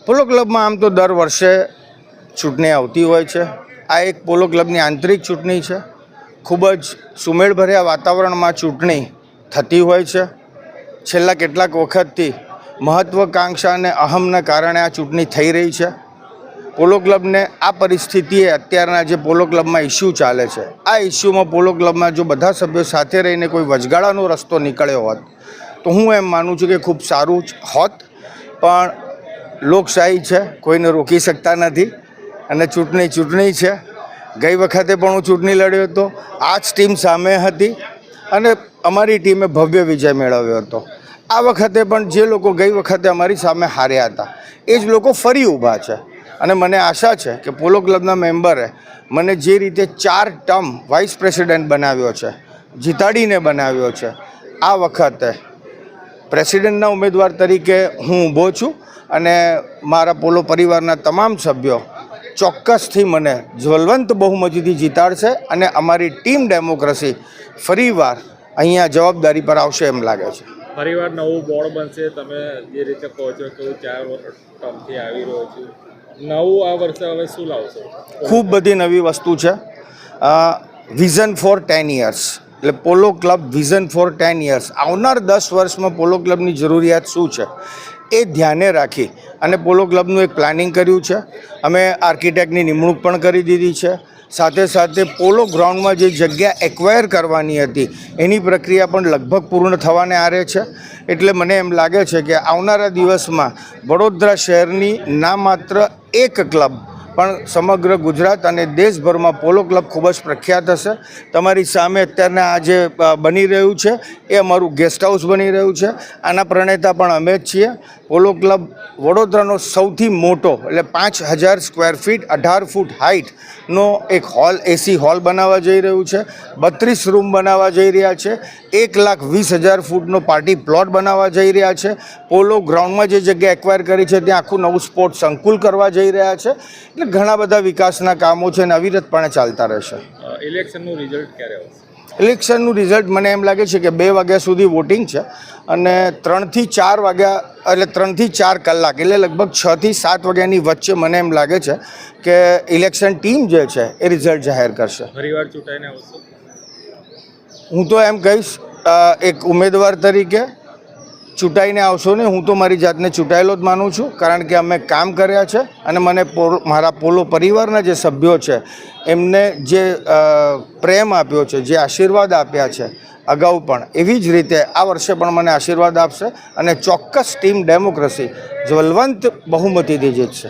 પોલો ક્લબમાં આમ તો દર વર્ષે ચૂંટણી આવતી હોય છે. આ એક પોલો ક્લબની આંતરિક ચૂંટણી છે. ખૂબ જ સુમેળભર્યા વાતાવરણમાં ચૂંટણી થતી હોય છે. છેલ્લા કેટલાક વખતથી મહત્વાકાંક્ષા અને અહમના કારણે આ ચૂંટણી થઈ રહી છે. પોલો ક્લબને આ પરિસ્થિતિએ અત્યારના જે પોલો ક્લબમાં ઇસ્યુ ચાલે છે, આ ઇસ્યુમાં પોલો ક્લબમાં જો બધા સભ્યો સાથે રહીને કોઈ વચગાળાનો રસ્તો નીકળ્યો હોત તો હું એમ માનું છું કે ખૂબ સારું જ હોત. પણ લોકશાહી છે, કોઈને રોકી શકતા નથી અને ચૂંટણી છે. ગઈ વખતે પણ હું ચૂંટણી લડ્યો હતો, આ જ ટીમ સામે હતી અને અમારી ટીમે ભવ્ય વિજય મેળવ્યો હતો. આ વખતે પણ જે લોકો ગઈ વખતે અમારી સામે હાર્યા હતા એ જ લોકો ફરી ઊભા છે અને મને આશા છે કે પોલો ક્લબના મેમ્બરે મને જે રીતે 4 ટર્મ વાઇસ પ્રેસિડેન્ટ બનાવ્યો છે, જીતાડીને બનાવ્યો છે, આ વખતે પ્રેસિડેન્ટના ઉમેદવાર તરીકે હું ઊભો છું અને મારા પોલો પરિવારના તમામ સભ્યો ચોક્કસથી મને જ્વલંત બહુમતીથી જીતાડશે અને અમારી ટીમ ડેમોક્રેસી ફરીવાર અહીંયા જવાબદારી પર આવશે એમ લાગે છે. ફરીવાર નવું બોર્ડ બનશે, તમે જે રીતે કહો છો કે હું 4 ટર્મથી આવી રહ્યો છું, નવું આ વર્ષે હવે શું લાવશો? ખૂબ બધી નવી વસ્તુ છે. વિઝન ફોર 10 યર્સ, એટલે પોલો ક્લબ વિઝન ફોર 10 યર્સ, આવનાર 10 વર્ષમાં પોલો ક્લબની જરૂરિયાત શું છે એ ધ્યાને રાખી અને પોલો ક્લબનું એક પ્લાનિંગ કર્યું છે. અમે આર્કિટેક્ટની નિમણૂક પણ કરી દીધી છે. સાથે સાથે પોલો ગ્રાઉન્ડમાં જે જગ્યા એક્વાયર કરવાની હતી એની પ્રક્રિયા પણ લગભગ પૂર્ણ થવાને આરે છે. એટલે મને એમ લાગે છે કે આવનારા દિવસમાં વડોદરા શહેરની ના માત્ર એક ક્લબ પણ સમગ્ર ગુજરાત અને દેશભરમાં પોલો ક્લબ ખૂબ જ પ્રખ્યાત હશે. તમારી સામે અત્યારના આ જે બની રહ્યું છે એ અમારું ગેસ્ટ હાઉસ બની રહ્યું છે. આના પ્રણેતા પણ અમે જ છીએ. પોલો ક્લબ વડોદરાનો સૌથી મોટો એટલે 5000 સ્ક્વેર ફીટ 18 ફૂટ હાઇટનો એક હોલ, એસી હોલ બનાવવા જઈ રહ્યું છે. 32 રૂમ બનાવવા જઈ રહ્યા છે. 1,20,000 ફૂટનો પાર્ટી પ્લોટ બનાવવા જઈ રહ્યા છે. પોલો ગ્રાઉન્ડમાં જે જગ્યા એક્વાયર કરી છે ત્યાં આખું નવું સ્પોર્ટ સંકુલ કરવા જઈ રહ્યા છે. એટલે ઘણા બધા વિકાસના કામો છે અને અવિરતપણે ચાલતા રહેશે. ઇલેક્શનનું રિઝલ્ટ ક્યારે આવશે? ઇલેક્શનનું રિઝલ્ટ મને એમ લાગે છે કે 2 વાગ્યા સુધી વોટિંગ છે અને 3 થી 4 વાગ્યા એટલે 3 થી 4 કલાક એટલે લગભગ 6 થી 7 વાગ્યાની વચ્ચે મને એમ લાગે છે કે ઇલેક્શન ટીમ જે છે એ રિઝલ્ટ જાહેર કરશે. ફરીવાર ચૂંટાઈને આવશો? હું તો એમ કહીશ એક ઉમેદવાર તરીકે ચૂંટાઈને આવશો ને, હું તો મારી જાતને ચૂંટાયેલો જ માનું છું. કારણ કે અમે કામ કર્યા છે અને મને મારા પોલો પરિવારના જે સભ્યો છે એમને જે પ્રેમ આપ્યો છે, જે આશીર્વાદ આપ્યા છે અગાઉ પણ, એવી જ રીતે આ વર્ષે પણ મને આશીર્વાદ આપશે અને ચોક્કસ ટીમ ડેમોક્રેસી જ્વલંત બહુમતીથી જીતશે.